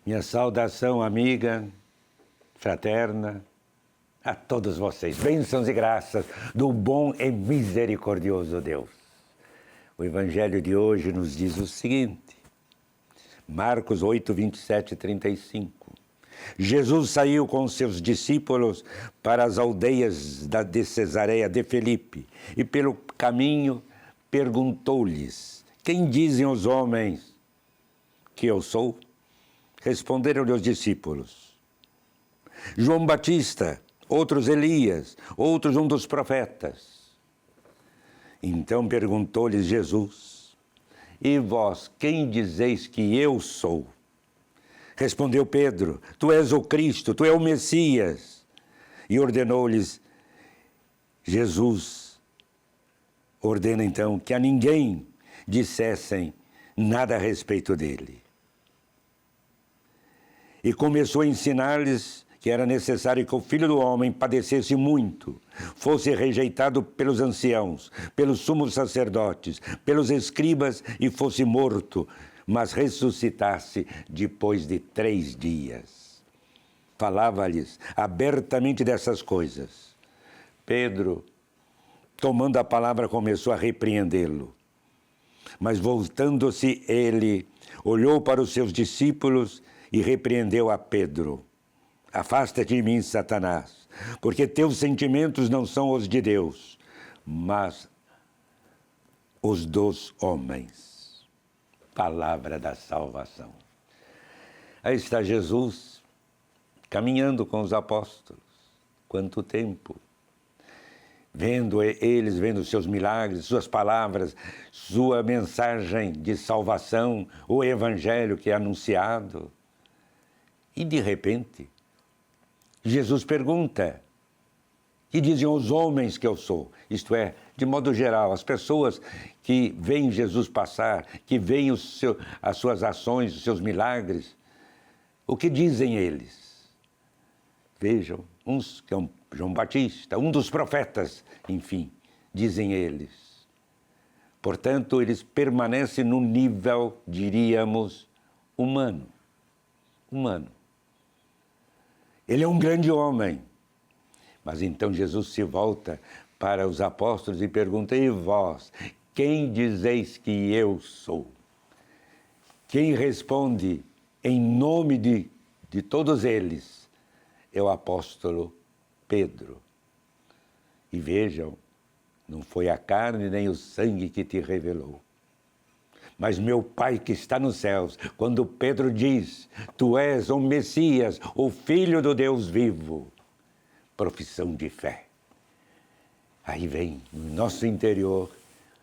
Minha saudação amiga, fraterna, a todos vocês. Bênçãos e graças do bom e misericordioso Deus. O Evangelho de hoje nos diz o seguinte, Marcos 8, 27 e 35. Jesus saiu com seus discípulos para as aldeias de Cesareia de Filipe e pelo caminho perguntou-lhes: quem dizem os homens que eu sou? Responderam-lhe os discípulos: João Batista, outros Elias, outros um dos profetas. Então perguntou-lhes Jesus: e vós, quem dizeis que eu sou? Respondeu Pedro: tu és o Cristo, tu és o Messias. E ordenou-lhes Jesus, ordena então que a ninguém dissessem nada a respeito dele. E começou a ensinar-lhes que era necessário que o Filho do Homem padecesse muito, fosse rejeitado pelos anciãos, pelos sumos sacerdotes, pelos escribas e fosse morto, mas ressuscitasse depois de 3 dias. Falava-lhes abertamente dessas coisas. Pedro, tomando a palavra, começou a repreendê-lo. Mas voltando-se ele, olhou para os seus discípulos e repreendeu a Pedro: afasta-te de mim, Satanás, porque teus sentimentos não são os de Deus, mas os dos homens. Palavra da salvação. Aí está Jesus, caminhando com os apóstolos. Quanto tempo! Vendo eles, vendo seus milagres, suas palavras, sua mensagem de salvação, o Evangelho que é anunciado. E de repente, Jesus pergunta: que dizem os homens que eu sou? Isto é, de modo geral, as pessoas que veem Jesus passar, que veem as suas ações, os seus milagres, o que dizem eles? Vejam, uns que é João Batista, um dos profetas, enfim, dizem eles. Portanto, eles permanecem no nível, diríamos, humano. Humano. Ele é um grande homem. Mas então Jesus se volta para os apóstolos e pergunta: e vós, quem dizeis que eu sou? Quem responde em nome de todos eles é o apóstolo Pedro. E vejam, não foi a carne nem o sangue que te revelou, mas meu Pai que está nos céus. Quando Pedro diz: tu és o Messias, o Filho do Deus vivo, profissão de fé. Aí vem no nosso interior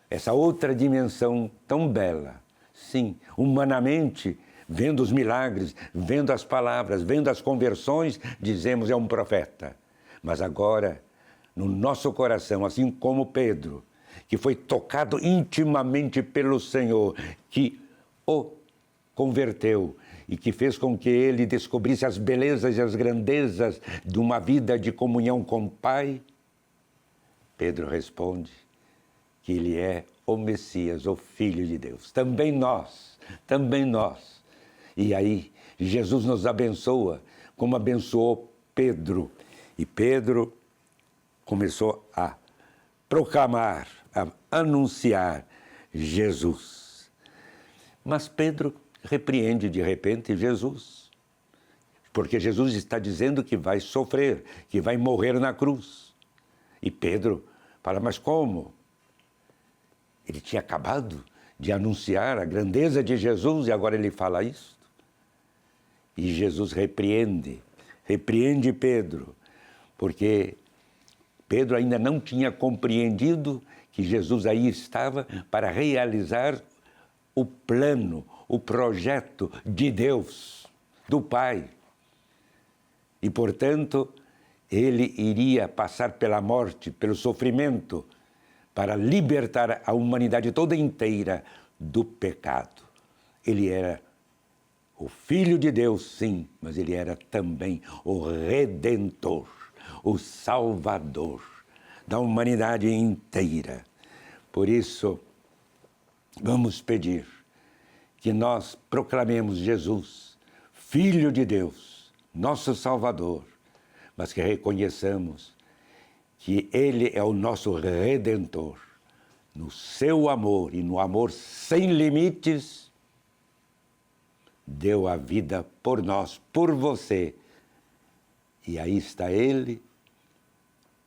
essa outra dimensão tão bela. Sim, humanamente, vendo os milagres, vendo as palavras, vendo as conversões, dizemos: é um profeta. Mas agora, no nosso coração, assim como Pedro, que foi tocado intimamente pelo Senhor, que o converteu e que fez com que ele descobrisse as belezas e as grandezas de uma vida de comunhão com o Pai, Pedro responde que ele é o Messias, o Filho de Deus. Também nós. E aí, Jesus nos abençoa, como abençoou Pedro. E Pedro começou a proclamar, a anunciar Jesus. Mas Pedro repreende de repente Jesus, porque Jesus está dizendo que vai sofrer, que vai morrer na cruz. E Pedro fala: mas como? Ele tinha acabado de anunciar a grandeza de Jesus e agora ele fala isso? E Jesus repreende Pedro, porque Pedro ainda não tinha compreendido que Jesus aí estava para realizar o plano, o projeto de Deus, do Pai. E, portanto, ele iria passar pela morte, pelo sofrimento, para libertar a humanidade toda inteira do pecado. Ele era o Filho de Deus, sim, mas ele era também o Redentor, o Salvador da humanidade inteira. Por isso, vamos pedir que nós proclamemos Jesus, Filho de Deus, nosso Salvador, mas que reconheçamos que Ele é o nosso Redentor. No seu amor e no amor sem limites, deu a vida por nós, por você. E aí está Ele,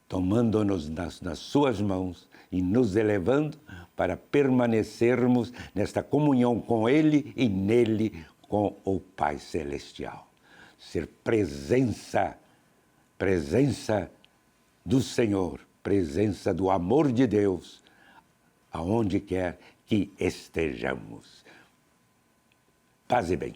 tomando-nos nas suas mãos e nos elevando para permanecermos nesta comunhão com Ele e nele com o Pai Celestial. Ser presença do Senhor, presença do amor de Deus, aonde quer que estejamos. Paz e bem.